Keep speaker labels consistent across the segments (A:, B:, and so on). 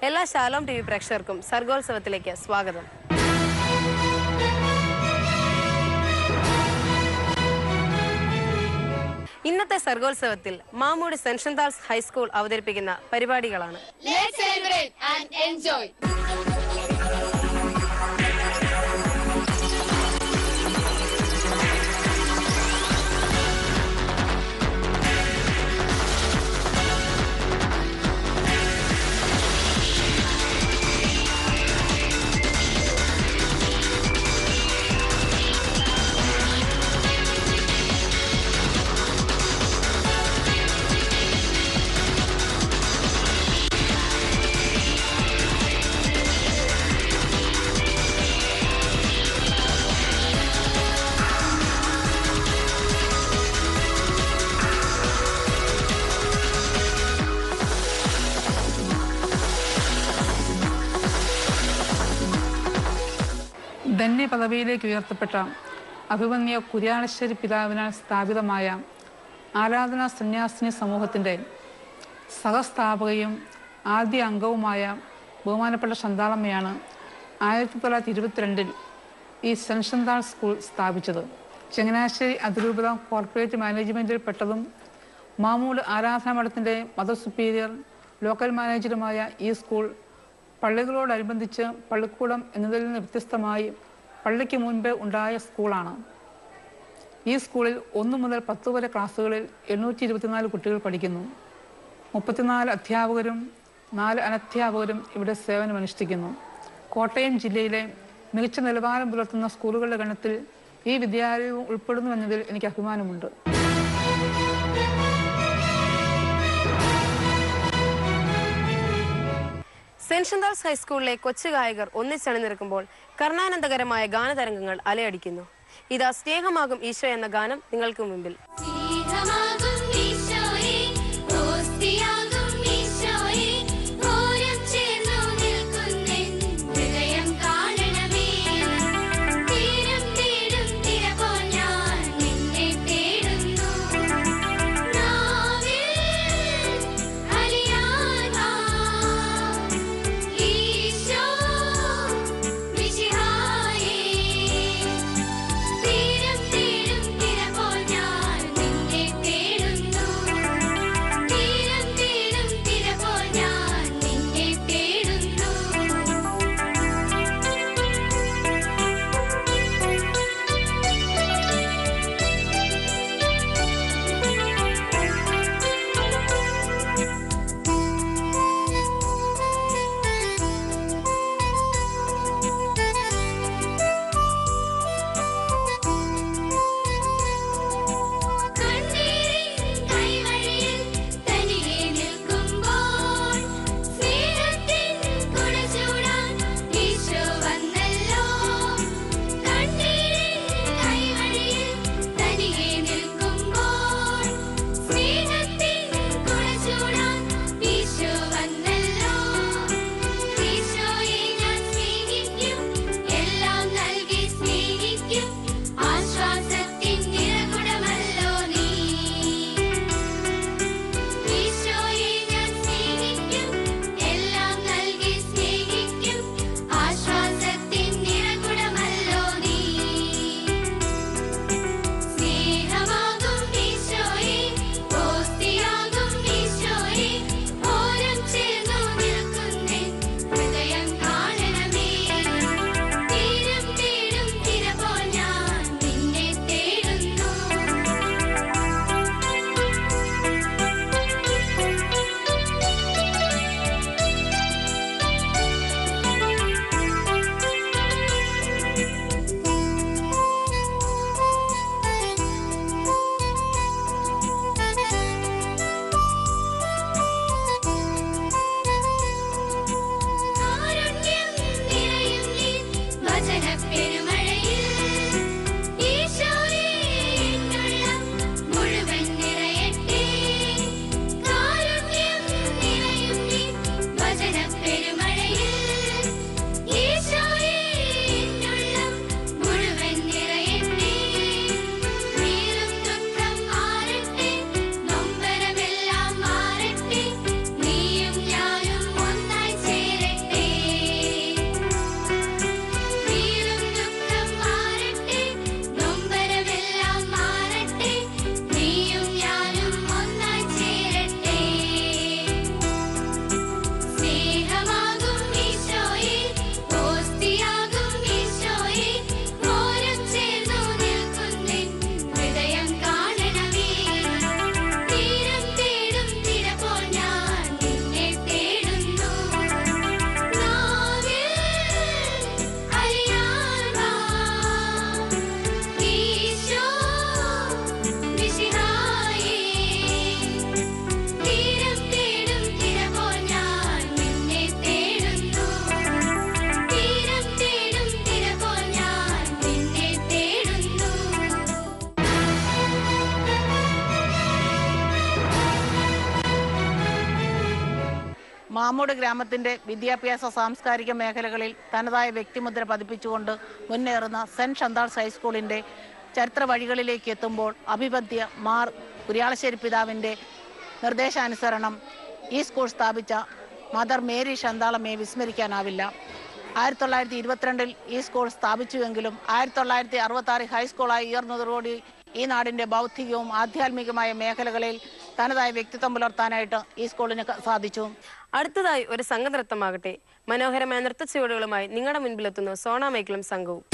A: എല്ലാ Shalom T V പ്രേക്ഷകർക്കും സർഗോത്സവത്തിലേക്ക് സ്വാഗതം. ഇന്നത്തെ സർഗോത്സവത്തിൽ മാമൂട് സെന്റ് ഷന്താൾസ് ഹൈസ്കൂൾ അവതരിപ്പിക്കുന്ന പരിപാടികളാണ്.
B: ധന്യ പദവിയിലേക്ക് ഉയർത്തപ്പെട്ട അഭിമന്യ കുര്യാളശ്ശേരി പിതാവിനാൽ സ്ഥാപിതമായ ആരാധനാ സന്യാസിനി സമൂഹത്തിൻ്റെ സഹസ്ഥാപകയും ആദ്യ അംഗവുമായ ബഹുമാനപ്പെട്ട ശന്താളമ്മയാണ് 1922 ഈ സെന്റ് ഷന്താൾ സ്കൂൾ സ്ഥാപിച്ചത്. ചങ്ങനാശ്ശേരി അതിരൂപത കോർപ്പറേറ്റ് മാനേജ്മെൻറ്റിൽ പെട്ടതും മാമൂട് ആരാധനാ മഠത്തിൻ്റെ മദർ സുപ്പീരിയർ ലോക്കൽ മാനേജറുമായ ഈ സ്കൂൾ പള്ളികളോടനുബന്ധിച്ച് പള്ളിക്കൂടം എന്നതിൽ നിന്ന് വ്യത്യസ്തമായി പള്ളിക്ക് മുൻപേ ഉണ്ടായ സ്കൂളാണ്. ഈ സ്കൂളിൽ 1 മുതൽ 10 വരെ ക്ലാസ്സുകളിൽ 824 കുട്ടികൾ പഠിക്കുന്നു. 34 അധ്യാപകരും 4 അനധ്യാപകരും ഇവിടെ സേവനമനുഷ്ഠിക്കുന്നു. കോട്ടയം ജില്ലയിലെ മികച്ച നിലവാരം പുലർത്തുന്ന സ്കൂളുകളുടെ ഗണത്തിൽ ഈ വിദ്യാലയവും ഉൾപ്പെടുന്നുവെന്നതിൽ എനിക്ക് അഭിമാനമുണ്ട്.
A: സെന്റ് ഷന്താൾസ് ഹൈസ്കൂളിലെ കൊച്ചു ഗായകർ ഒന്നിച്ചണിനിരക്കുമ്പോൾ കർണാനന്ദകരമായ ഗാനതരംഗങ്ങൾ അലയടിക്കുന്നു. ഇതാ സ്നേഹമാകും ഈശോ എന്ന ഗാനം നിങ്ങൾക്ക് മുമ്പിൽ.
C: തീരം തീരും തിര പോൽ ഞാൻ നിന്നെ മാമൂട് ഗ്രാമത്തിൻ്റെ വിദ്യാഭ്യാസ സാംസ്കാരിക മേഖലകളിൽ തനതായ വ്യക്തിമുദ്ര പതിപ്പിച്ചുകൊണ്ട് മുന്നേറുന്ന സെൻറ്റ് ഷന്താൾസ് ഹൈസ്കൂളിൻ്റെ ചരിത്ര വഴികളിലേക്ക് എത്തുമ്പോൾ അഭിവന്ദ്യ മാർ കുര്യാളശ്ശേരി പിതാവിൻ്റെ നിർദ്ദേശാനുസരണം ഈ സ്കൂൾ സ്ഥാപിച്ച മദർ മേരി ഷന്താളമ്മയെ വിസ്മരിക്കാനാവില്ല. 1922 ഈ സ്കൂൾ സ്ഥാപിച്ചുവെങ്കിലും 1966 ഹൈസ്കൂളായി ഉയർന്നതോടുകൂടി ഈ നാടിൻ്റെ ബൗദ്ധികവും ആധ്യാത്മികമായ മേഖലകളിൽ തനതായ വ്യക്തിത്വം പുലർത്താനായിട്ട് ഈ സ്കൂളിന് സാധിച്ചു.
A: അടുത്തതായി ഒരു സംഘനൃത്തമാകട്ടെ. മനോഹരമായ നൃത്തച്ചുവടുകളുമായി നിങ്ങളുടെ മുൻപിലെത്തുന്നു സോണ മൈക്കിളും സംഘവും.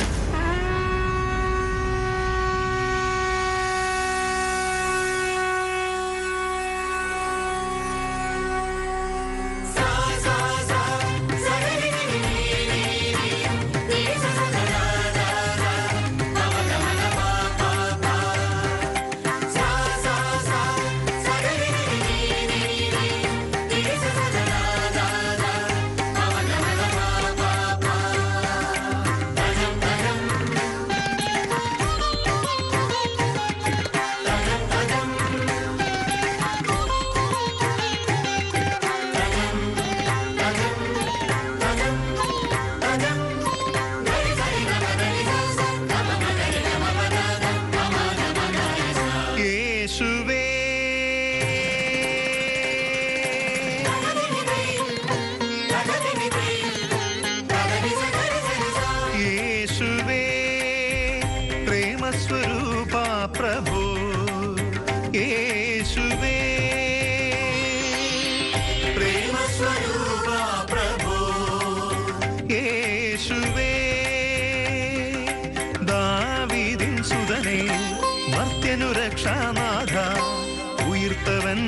D: ഉയർത്തവൻ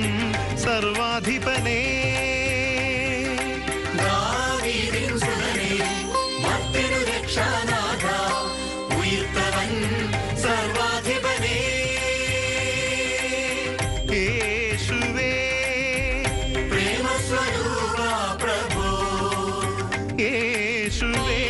D: സർവാധിപനേ ഉയർത്തവൻ സർവാധിപനേ യേശുവേ പ്രേമസ്വരൂപ പ്രഭു യേശുവേ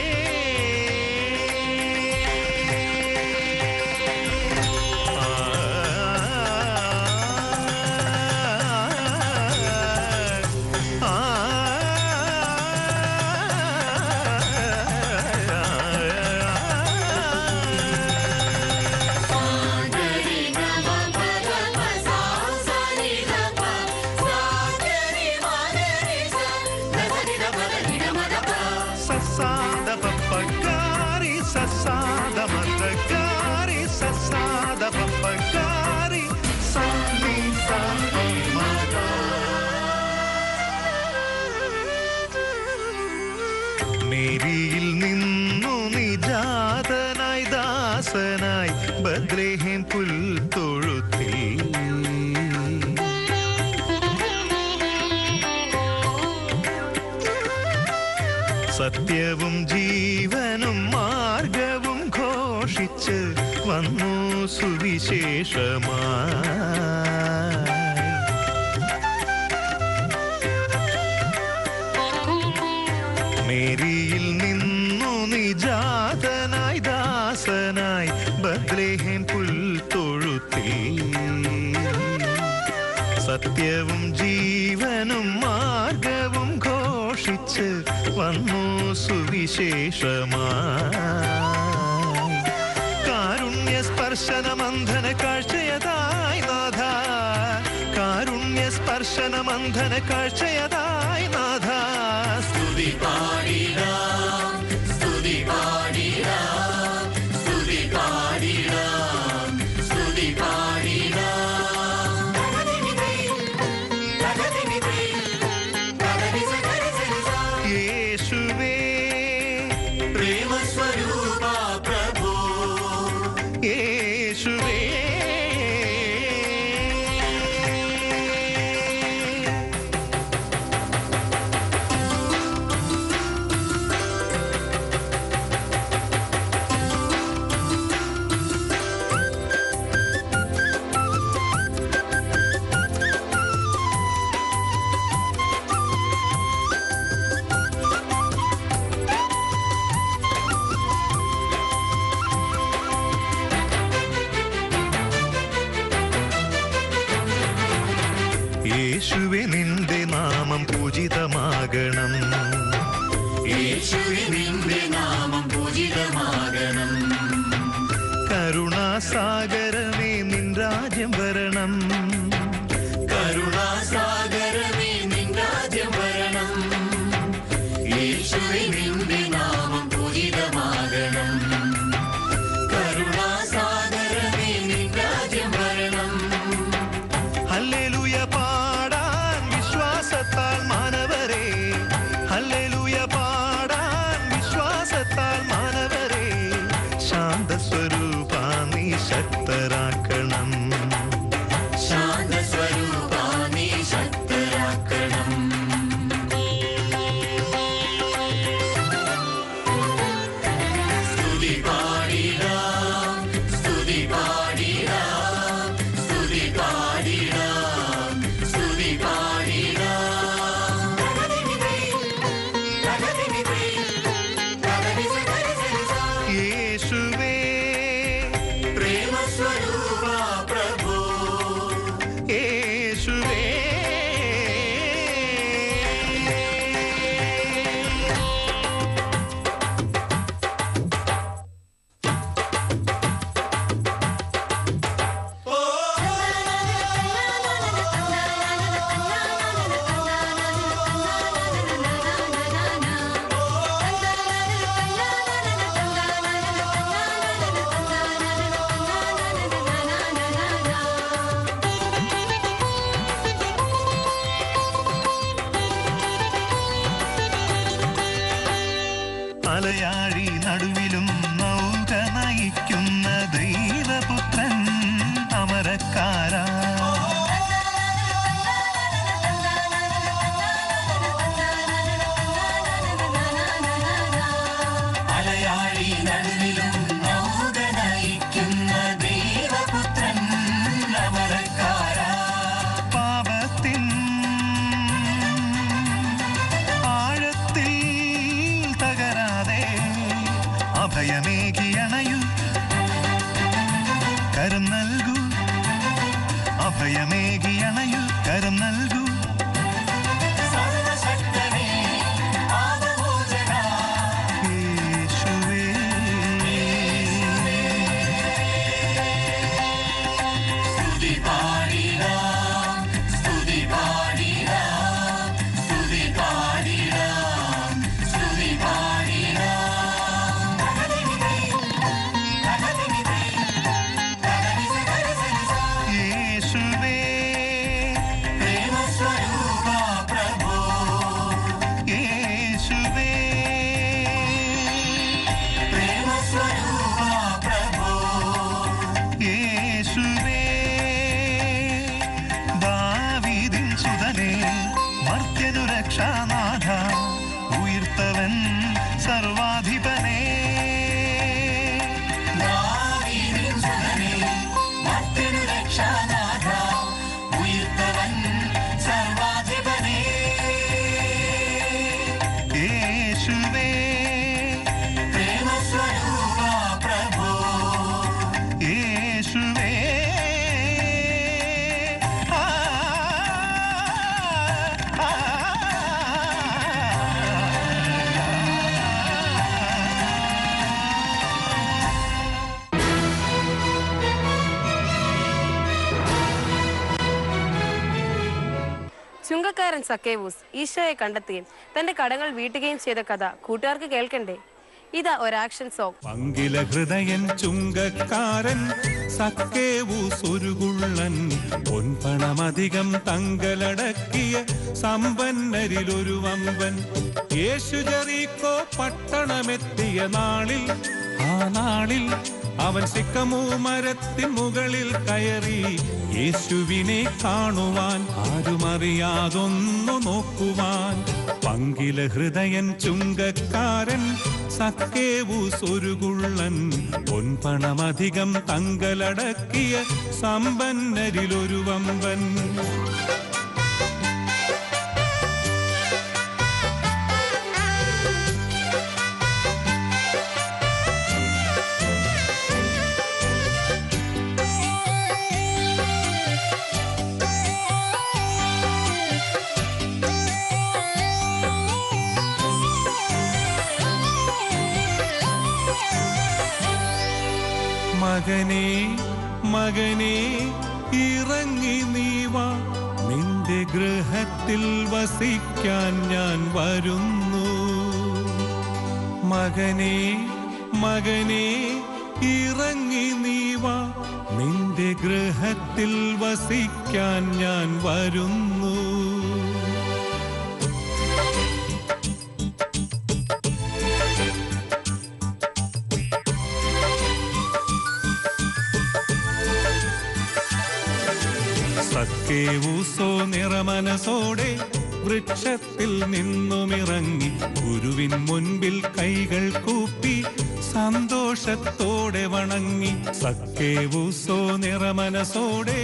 D: മേരിയിൽ നിന്നു നിജാതനായി ദാസനായി ബദ്ലേഹേം പുൽത്തൊഴുത്തിൽ സത്യവും ജീവനും മാർഗവും ഘോഷിച്ച് വന്നു സുവിശേഷമായി. മേരിയിൽ നിന്നു നിജാതനായി ദാസനായി ബദ്ലേഹേം പുൽത്തൊഴുത്തിൽ സത്യവും ജീവനും മാർഗവും ഘോഷിച്ച് വന്നു സുവിശേഷമായി. കാരുണ്യസ്പർശനമന്ധന കാഴ്ചയതായി നാഥ, കാരുണ്യസ്പർശനമന്ധന കാഴ്ചയതായി നാഥ. സ്തുതി പാടിടാം, സ്തുതി പാടിടാം, സ്തുതി പാടിടാം, സ്തുതി പാടിടാം. യേശുവേ പ്രേമസ്വരൂപ പ്രഭു യേശുവേ യേശുവേ നിന്റെ നാമം നാമം പൂജിതമാകണം.
E: യേശുവേ നിന്റെ നാമം പൂജിതമാകണം.
D: കരുണാസാഗരമേ നിൻ രാജ്യം വരണം.
E: കരുണാസാഗരമേ നിൻ രാജ്യം വരണം. യേശുവേ നിന്റെ നാമം പൂജിതമാകണം. കരുണാസാഗരമേ നിൻ രാജ്യം വരണം.
D: ഹല്ലേലൂയ പാടാൻ വിശ്വാസത്താൽ മാനവരേ, ഹല്ലേലൂയ പാടാൻ വിശ്വാസത്താൽ മാനവരേ, ശാന്തസ്വരൂപാ നീ ശക്തരാക്കണം.
E: ശാന്തസ്വരൂപാ നീ ശക്തരാക്കണം. സ്തുതി പാടിടാം, സ്തുതി പാടിടാം, സ്തുതി പാടിടാം, സ്തുതി പാടിടാം.
D: യേശുവേ
E: പ്രേമസ്വരൂപാ പ്രഭോ,
D: യേശുവേ അലയാഴി നടുവിലും നൗക നയിക്കുന്ന ദൈവപുത്രൻ അമരക്കാരാ.
E: അലയാഴി നടുവിലും നൗക നയിക്കുന്ന ദൈവപുത്രൻ അമരക്കാരാ.
D: പാപത്തിൻ ആഴത്തിൽ തകരാതെ അഭയമേകിയണയു, കരം നൽകൂ, അഭയമേകിയണയു, കരം നൽകൂ.
E: സർവശക്തനേ പാപമോചനാ,
D: യേശുവേ
E: സ്തുതി പാടിടാം, സ്തുതി പാടിടാം, സ്തുതി പാടിടാം, സ്തുതി പാടിടാം.
D: യേശുവേ
E: പ്രേമസ്വരൂപാ പ്രഭോ,
D: യേശുവേ
E: പ്രേമസ്വരൂപാ പ്രഭോ,
D: യേശുവേ ദാവീദിൻ സുതനേ മർത്യനു രക്ഷാനാഥ, ഉയർത്തവൻ സർവാധിപനേ.
E: ദാവീദിൻ സുതനേ മർത്യനു രക്ഷാനാഥ, ഉയർത്തവൻ സർവാധിപനേ.
D: യേശുവേ
E: പ്രേമസ്വരൂപാ പ്രഭോ,
D: യേശുവേ ആ, ആ,
A: ചുങ്കക്കാരൻ സക്കേവൂസ് ഈശോയെ കണ്ടെത്തുകയും തന്റെ കടങ്ങൾ വീട്ടുകയും ചെയ്ത കഥ കൂട്ടുകാർക്ക് കേൾക്കണ്ടേ? ഇതാ ഒരു ആക്ഷൻ സോങ്.
F: പങ്കില ഹൃദയൻ ചുങ്കക്കാരൻ സക്കേവൂസ് ഒരു കുള്ളൻ, പൊൻപണമധികം തങ്കലടക്കിയ സമ്പന്നരിലൊരു വമ്പൻ. യേശു ജെറീക്കോ പട്ടണമെത്തിയ നാളിൽ, ആ നാളിൽ അവൻ സിക്കമൂ മരത്തിൻ മുകളിൽ കയറി യേശുവിനെ കാണുവാൻ, ആരുമറിയാതൊന്നു നോക്കുവാൻ. പങ്കില ഹൃദയൻ ചുങ്കക്കാരൻ സക്കേവൂസ് ഒരു കുള്ളൻ, പൊൻപണമധികം തങ്കലടക്കിയ സമ്പന്നരിലൊരു വമ്പൻ. മകനേ മകനേ ഇറങ്ങി നീ വാ, നിന്റെ ഗൃഹത്തിൽ വസിക്കാൻ ഞാൻ വരുന്നു. മകനേ മകനേ ഇറങ്ങി നീ വാ, നിന്റെ ഗൃഹത്തിൽ വസിക്കാൻ ഞാൻ വരുന്നു. സക്കേവൂസോ നിറമനസോടെ വൃക്ഷത്തിൽ നിന്നുമിറങ്ങി ഗുരുവിൻ മുൻപിൽ കൈകൾ കൂപ്പി സന്തോഷത്തോടെ വണങ്ങി. സക്കേവൂസോ നിറമനസോടെ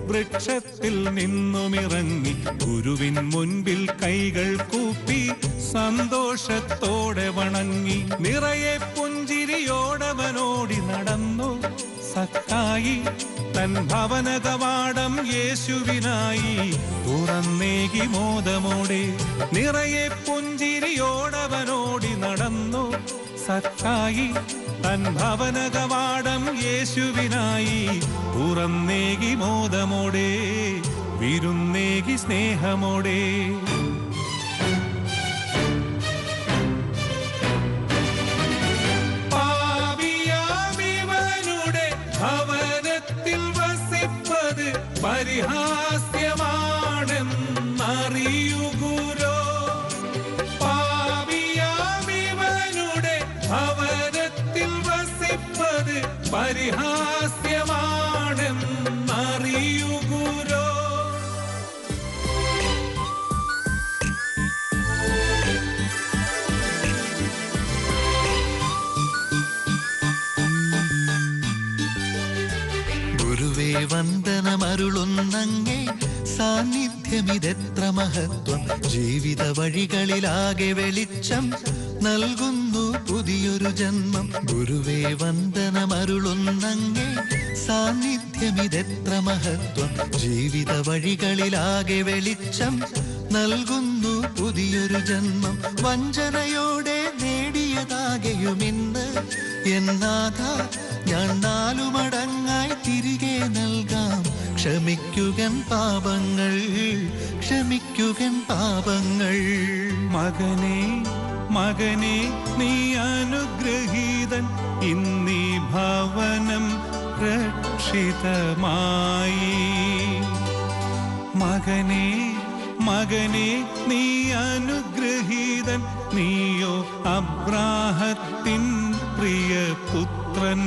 F: വൃക്ഷത്തിൽ നിന്നുമിറങ്ങി ഗുരുവിൻ മുൻപിൽ കൈകൾ കൂപ്പി സന്തോഷത്തോടെ വണങ്ങി. നിറയെ പുഞ്ചിരിയോടവനോടി നടന്നു സക്കായി, തൻ ഭവന കവാടം യേശുവിനായി തുറന്നേകി മോദമോടെ. നിറയെ പുഞ്ചിരിയോടവനോടി നടന്നു സക്കായി, തൻ ഭവന കവാടം യേശുവിനായി തുറന്നേകി മോദമോടെ, വിരുന്നേകി സ്നേഹമോടെ. പരിഹാസ്യമാണെന്നറിയുകുരോ, പാപിയാമിവനുടെ ഭവനത്തിൽ വസിപ്പത് പരിഹാസ്യമാണെന്നറിയുകുരോ.
G: ഗുരുവേ വന്ദനമരുളുന്നങ്ങേ, സാന്നിധ്യമിതെത്ര മഹത്വം. ജീവിത വഴികളിലാകെ വെളിച്ചം നൽകുന്നു പുതിയൊരു ജന്മം. ഗുരുവേ വന്ദനമരുളുന്നങ്ങേ, സാന്നിധ്യമിതെത്ര മഹത്വം. ജീവിത വഴികളിലാകെ വെളിച്ചം നൽകുന്നു പുതിയൊരു ജന്മം. വഞ്ചനയോടെ നേടിയതാകെയുമിന്ന് എന്നാഥ ഞാൻ 4 മടങ്ങായി തിരികെ നൽകാം. ക്ഷമിക്കുകൻ പാപങ്ങൾ, ക്ഷമിക്കുകൻ പാപങ്ങൾ.
F: മകനേ മകനേ നീ അനുഗ്രഹീതൻ, ഇന്നീ ഭവനം രക്ഷിതമായി. മകനേ മകനേ നീ അനുഗ്രഹീതൻ, നീയോ അബ്രാഹത്തിൻ പ്രിയപുത്രൻ.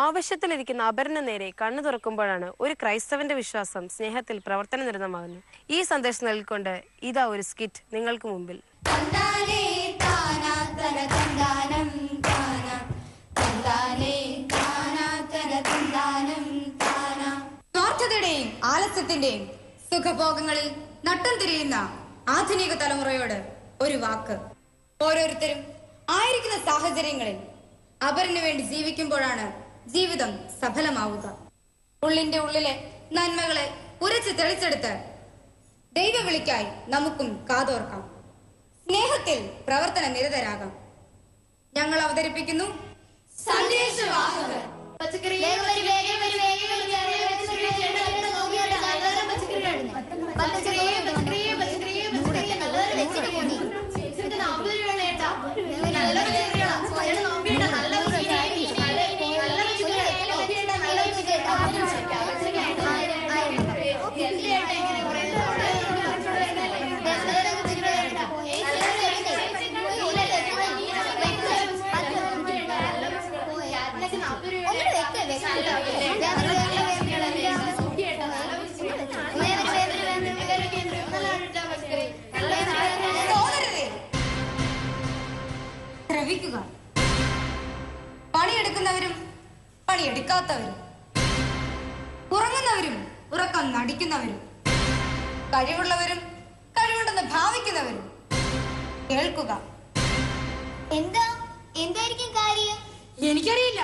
A: ആവശ്യത്തിലിരിക്കുന്ന അപരന് നേരെ കണ്ണു തുറക്കുമ്പോഴാണ് ഒരു ക്രൈസ്തവന്റെ വിശ്വാസം സ്നേഹത്തിൽ പ്രവർത്തനനിരതമാകുന്നത്. ഈ സന്ദേശം നൽകിക്കൊണ്ട് ഇതാ ഒരു സ്കിറ്റ് നിങ്ങൾക്ക് മുമ്പിൽ.
H: സ്വാർത്ഥതയുടെയും ആലസ്യത്തിന്റെയും സുഖഭോഗങ്ങളിൽ നട്ടം തിരിയുന്ന ആധുനിക തലമുറയോട് ഒരു വാക്ക്. ഓരോരുത്തരും ആയിരിക്കുന്ന സാഹചര്യങ്ങളിൽ അപരന് വേണ്ടി ജീവിക്കുമ്പോഴാണ് ജീവിതം സഫലമാവുക. ഉള്ളിന്റെ ഉള്ളിലെ നന്മകളെ ഉരച്ച് തെളിച്ചെടുത്ത് ദൈവവിളിക്കായി നമുക്കും കാതോർക്കാം. സ്നേഹത്തിൽ പ്രവർത്തന നിരതരാകാം. ഞങ്ങൾ അവതരിപ്പിക്കുന്നു സന്ദേശവാഹകർ. പണിയെടുക്കുന്നവരും പണിയെടുക്കാത്തവരും, ഉറങ്ങുന്നവരും ഉറക്കം നടിക്കുന്നവരും, കഴിവുള്ളവരും കഴിവുണ്ടെന്ന് ഭാവിക്കുന്നവരും കേൾക്കുക.
I: എന്തായിരിക്കും കാര്യം?
J: എനിക്കറിയില്ല.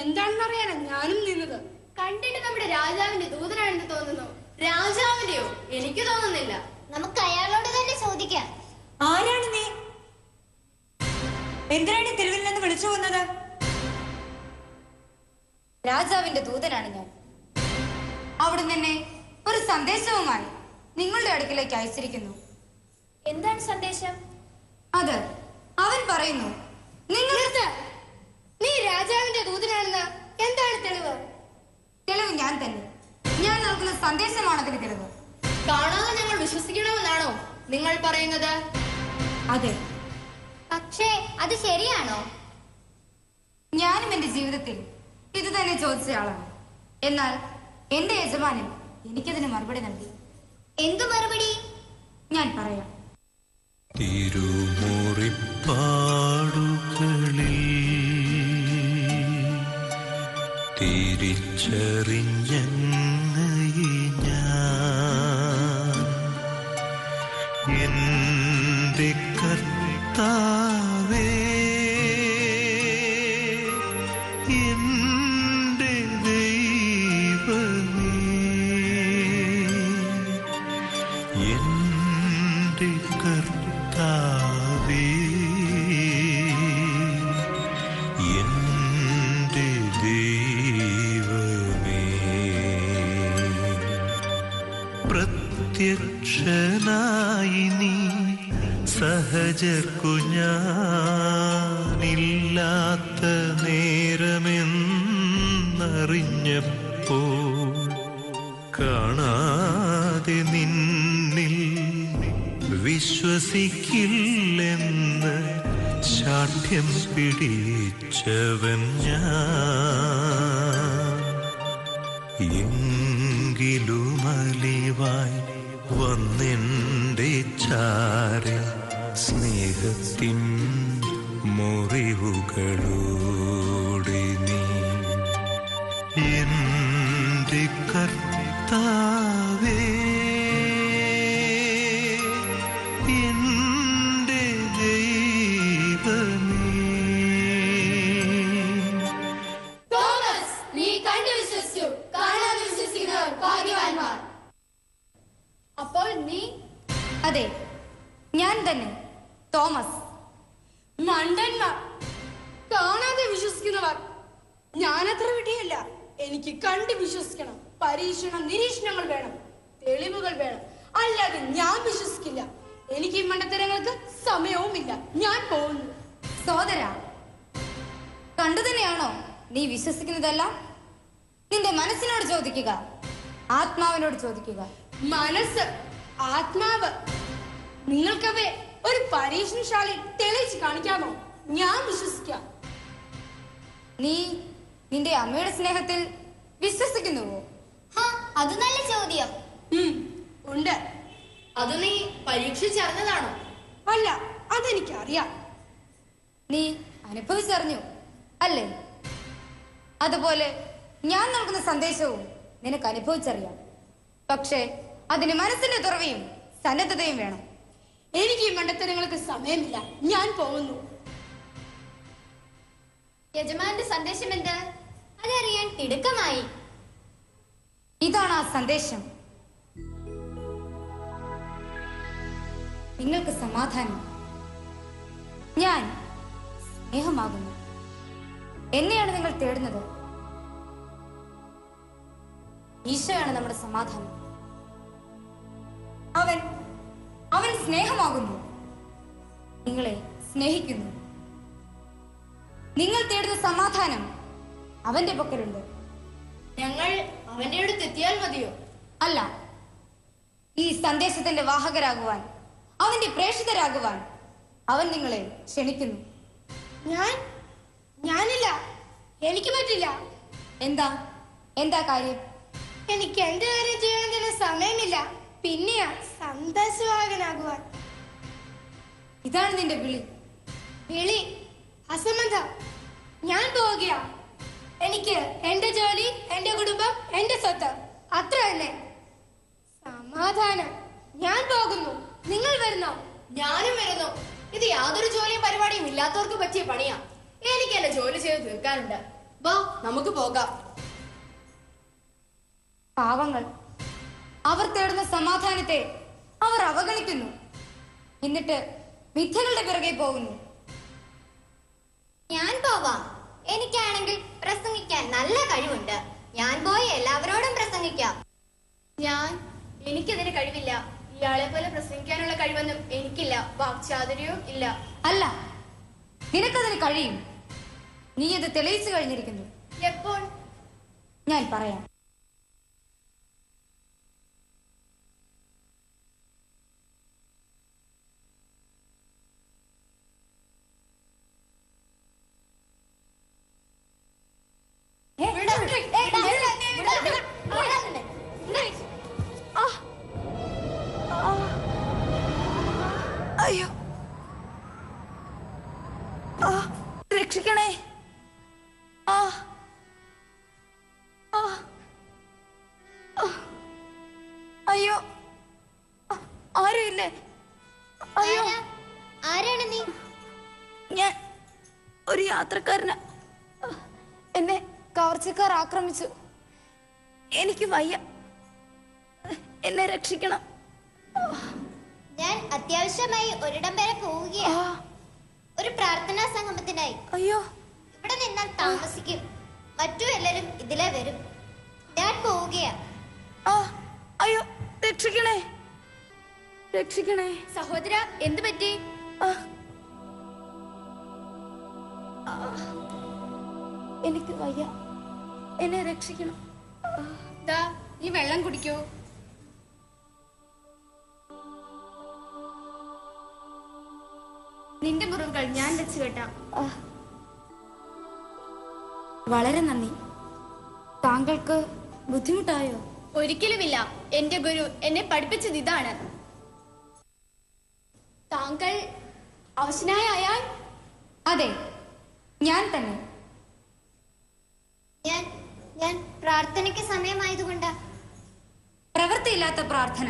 J: എന്താണെന്ന് അറിയാനാ ഞാനും നിന്നത്.
I: കണ്ടിട്ട് നമ്മുടെ രാജാവിന്റെ ദൂതനാണെന്ന് തോന്നുന്നു. രാജാവിന്റെയോ? എനിക്ക് തോന്നുന്നില്ല. നമുക്ക് അയാളോട് തന്നെ ചോദിക്കാം.
H: ആരാണ് നീ? എന്തിനാണ് തെരുവിൽ നിന്ന് വിളിച്ചു വന്നത്? രാജാവിന്റെ ദൂതനാണ് ഞാൻ. അവിടുന്ന് എന്നെ ഒരു സന്ദേശവുമായി നിങ്ങളുടെ അടുക്കിലേക്ക് അയച്ചിരിക്കുന്നു.
I: എന്താണ് സന്ദേശം?
H: അത് അവൻ പറയുന്നു.
J: നീ രാജാവിന്റെ ദൂതനാണെന്ന് എന്താണ് തെളിവ്?
H: തെളിവ് ഞാൻ തന്നെ. ഞാൻ നൽകുന്ന സന്ദേശമാണ് അതിന് തെളിവ്.
I: കാണാതെ ഞങ്ങൾ വിശ്വസിക്കണമെന്നാണോ നിങ്ങൾ പറയുന്നത്?
H: അതെ.
I: പക്ഷേ അത് ശരിയാണോ?
H: ഞാനും എന്റെ ജീവിതത്തിൽ ഇത് തന്നെ ചോദിച്ചയാളാണ്. എന്നാൽ എന്റെ യജമാനൻ എനിക്കതിന് മറുപടി നൽകി.
I: എന്തു മറുപടി?
H: ഞാൻ പറയാം.
G: തിരുമുറിപ്പാടുകളിൽ തിരിച്ചറിഞ്ഞങ്ങയെ ഞാൻ എന്റെ കർത്താവേ, എന്റെ ദൈവമേ, എന്റെ കർത്താവേ, എന്റെ ദൈവമേ. പ്രത്യക്ഷനായി നീ സഹജർക്കു ഞാനില്ലാത്ത നേരമെന്നറിഞ്ഞപ്പോൾ കാണാതെ നിന്നിൽ വിശ്വസിക്കില്ലെന്ന് ശാഠ്യം പിടിച്ചവൻ ഞാൻ. എങ്കിലുമലിവായി വന്നെന്റെ ചാരെ സ്നേഹത്തിൻ മുറിവുകളോടെ നീ എന്റെ കർത്താവേ, എന്റെ ദൈവമേ.
J: തോമസ്, നീ കണ്ടു വിശ്വസിച്ചു. കാണാതെ വിശ്വസിക്കുന്നവർ ഭാഗ്യവാന്മാർ. അപ്പോൾ നീ?
H: അതെ, ഞാൻ തന്നെ, തോമസ്.
J: മണ്ടന്മാർ, കാണാതെ വിശ്വസിക്കുന്നവർ. ഞാനത്ര വിട്ടിയല്ല. എനിക്ക് കണ്ട് വിശ്വസിക്കണം. പരീക്ഷണം നിരീക്ഷണങ്ങൾ വേണം, തെളിവുകൾ വേണം. അല്ലാതെ ഞാൻ വിശ്വസിക്കില്ല. എനിക്ക് ഈ മണ്ടത്തരങ്ങൾക്ക് സമയവുമില്ല. ഞാൻ പോകുന്നു.
H: സോദര, കണ്ടു തന്നെയാണോ നീ വിശ്വസിക്കുന്നതല്ല? നിന്റെ മനസ്സിനോട് ചോദിക്കുക, ആത്മാവിനോട് ചോദിക്കുക.
J: മനസ്സ്, ആത്മാവ്, നിങ്ങൾക്കവയെ ഒരു പരീക്ഷണശാലയിൽ തെളിയിച്ച് കാണിക്കാമോ? ഞാൻ വിശ്വസിക്കാം.
H: നീ നിന്റെ അമ്മയുടെ സ്നേഹത്തിൽ വിശ്വസിക്കുന്നുവോ?
I: അത് നല്ല ചോദ്യം.
J: ഉണ്ട്.
I: അത് നീ പരീക്ഷിച്ചറിഞ്ഞതാണോ?
J: അല്ല, അതെനിക്കറിയാം.
H: നീ അനുഭവിച്ചറിഞ്ഞു അല്ലേ? അതുപോലെ ഞാൻ നൽകുന്ന സന്ദേശവും നിനക്ക് അനുഭവിച്ചറിയാം. പക്ഷേ അതിന് മനസ്സിന്റെ തുറവിയും സന്നദ്ധതയും വേണം.
J: എനിക്ക് ഈ മണ്ടത്തരങ്ങൾക്ക് സമയമില്ല. ഞാൻ പോകുന്നു.
I: യജമാന്റെ സന്ദേശം എന്ത്? അതറിയാൻ തിടുക്കമായി.
H: ഇതാണ് ആ സന്ദേശം. നിങ്ങൾക്ക് സമാധാനം. ഞാൻ സ്നേഹമാകുന്നു. എന്നെയാണ് നിങ്ങൾ തേടുന്നത്. ഈശോയാണ് നമ്മുടെ സമാധാനം. അവൻ സ്നേഹമാകുന്നു. നിങ്ങളെ സ്നേഹിക്കുന്നു. നിങ്ങൾ തേടുന്ന സമാധാനം അവന്റെ പക്കലുണ്ട്.
I: ഞങ്ങൾ അവന്റെ അടുത്ത് എത്തിയാൽ മതിയോ?
H: അല്ല, ഈ സന്ദേശത്തിന്റെ വാഹകരാകുവാൻ, അവന്റെ പ്രേക്ഷിതരാകുവാൻ അവൻ നിങ്ങളെ ക്ഷണിക്കുന്നു.
J: ഞാനില്ല, എനിക്ക് പറ്റില്ല.
H: എന്താ കാര്യം?
J: എനിക്ക് എന്റെ കാര്യം ചെയ്യാൻ തന്നെ സമയമില്ല. പിന്നെയാ സന്ദേശവാഹകനാകുവാൻ.
H: ഇതാണ് നിന്റെ വിളി?
J: വിളി അസംബന്ധം. ഞാൻ പോവുകയാ. എനിക്ക് എന്റെ ജോലി, എന്റെ കുടുംബം, എന്റെ സ്വത്ത്, അത്ര തന്നെ. സമാധാനം. ഞാൻ പോകുന്നു. നിങ്ങൾ വരുന്നോ?
I: ഞാനും വരുന്നു. ഇത് യാതൊരു ജോലിയും പരിപാടിയും ഇല്ലാത്തവർക്ക് പറ്റിയ പണിയാ. എനിക്ക് എന്റെ ജോലി ചെയ്ത് തീർക്കാനുണ്ട്. വാ, നമുക്ക് പോകാം.
H: പാവങ്ങൾ, അവർ തേടുന്ന സമാധാനത്തെ അവർ അവഗണിക്കുന്നു. എന്നിട്ട് മിഥ്യകളുടെ പിറകെ പോകുന്നു.
I: ഞാൻ പോവാം. എനിക്കാണെങ്കിൽ പ്രസംഗിക്കാൻ നല്ല കഴിവുണ്ട്. ഞാൻ പോയി എല്ലാവരോടും പ്രസംഗിക്കാം. എനിക്കതിന് കഴിവില്ല. ഇയാളെ പോലെ പ്രസംഗിക്കാനുള്ള കഴിവൊന്നും എനിക്കില്ല. വാക്ചാതുര്യവും ഇല്ല.
H: അല്ല, നിനക്കതിന് കഴിയും. നീ അത് തെളിയിച്ചു കഴിഞ്ഞിരിക്കുന്നു.
I: എപ്പോൾ?
H: ഞാൻ പറയാം.
K: അയ്യോ, രക്ഷിക്കണേ. അയ്യോ, ആരുമില്ലേ? അയ്യോ,
I: ആരാണ് നീ?
K: ഞാൻ ഒരു യാത്രക്കാരനാ. എന്നെ കവർച്ചക്കാർ ആക്രമിച്ചു. എനിക്ക് വയ്യ, എന്നെ രക്ഷിക്കണം.
I: ഞാൻ അത്യാവശ്യമായി ഒരിടം വരെ പോവുകയാണ്. ഒരു പ്രാർത്ഥനാ സംഗമത്തിനായി.
K: അയ്യോ,
I: ഇവിടെ നിന്നാൽ താമസിക്കും. മറ്റു എല്ലാരും ഇതിലെ വരും. ഞാൻ പോവുകയാ.
K: അയ്യോ, രക്ഷിക്കണേ, രക്ഷിക്കണേ.
I: സഹോദര, എന്തു പറ്റി?
K: എനിക്ക് വയ്യ, എന്നെ രക്ഷിക്കണം.
I: നീ വെള്ളം കുടിക്കൂ. നിന്റെ മുറിവുകൾ ഞാൻ വെച്ച് കെട്ടാം.
H: വളരെ നന്ദി. താങ്കൾക്ക് ബുദ്ധിമുട്ടായോ?
I: ഒരിക്കലുമില്ല. എന്റെ ഗുരു എന്നെ പഠിപ്പിച്ചത് ഇതാണ്. താങ്കൾ അവശനായ അയാൾ?
H: അതെ, ഞാൻ തന്നെ.
I: ഞാൻ പ്രാർത്ഥനയ്ക്ക് സമയമായതുകൊണ്ട്.
H: പ്രവൃത്തിയില്ലാത്ത പ്രാർത്ഥന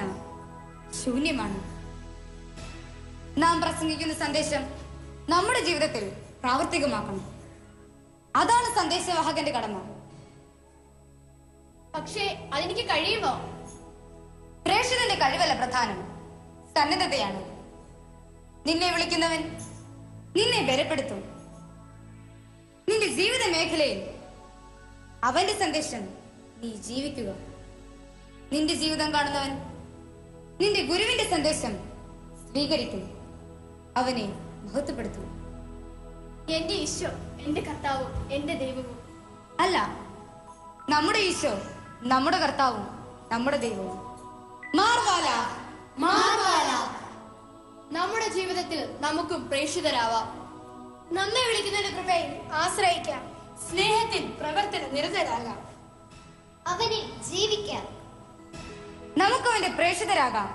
H: ശൂന്യമാണ്. നാം പ്രസംഗിക്കുന്ന സന്ദേശം നമ്മുടെ ജീവിതത്തിൽ പ്രാവർത്തികമാക്കണം. അതാണ് സന്ദേശവാഹകന്റെ കടമ.
I: പക്ഷേ അതെനിക്ക് കഴിയുമോ?
H: പ്രേക്ഷിതന്റെ കഴിവല്ല പ്രധാനം, സന്നദ്ധതയാണ്. നിന്നെ വിളിക്കുന്നവൻ നിന്നെ ബലപ്പെടുത്തും. നിന്റെ ജീവിത മേഖലയിൽ അവന്റെ സന്ദേശം നീ ജീവിക്കുക. നിന്റെ ജീവിതം കാണുന്നവൻ നിന്റെ ഗുരുവിന്റെ സന്ദേശം സ്വീകരിക്കും. അവനെ മഹത്വപ്പെടുത്തും.
I: എന്റെ ഈശോ എന്റെ കർത്താവും എന്റെ ദൈവവും.
H: അല്ല, നമ്മുടെ ഈശോ നമ്മുടെ കർത്താവും നമ്മുടെ ദൈവവും. മാർവാല,
I: മാർവാല. നമ്മുടെ ജീവിതത്തിൽ നമുക്കും പ്രേക്ഷിതരാവാം.
J: നമ്മെ വിളിക്കുന്നതിന്റെ കൃപയിൽ ആശ്രയിക്കാം. സ്നേഹത്തിൽ പ്രവർത്തന നിരതരാകാം.
I: അവനിൽ ജീവിക്കാം.
H: നമുക്കവന്റെ പ്രേക്ഷിതരാകാം.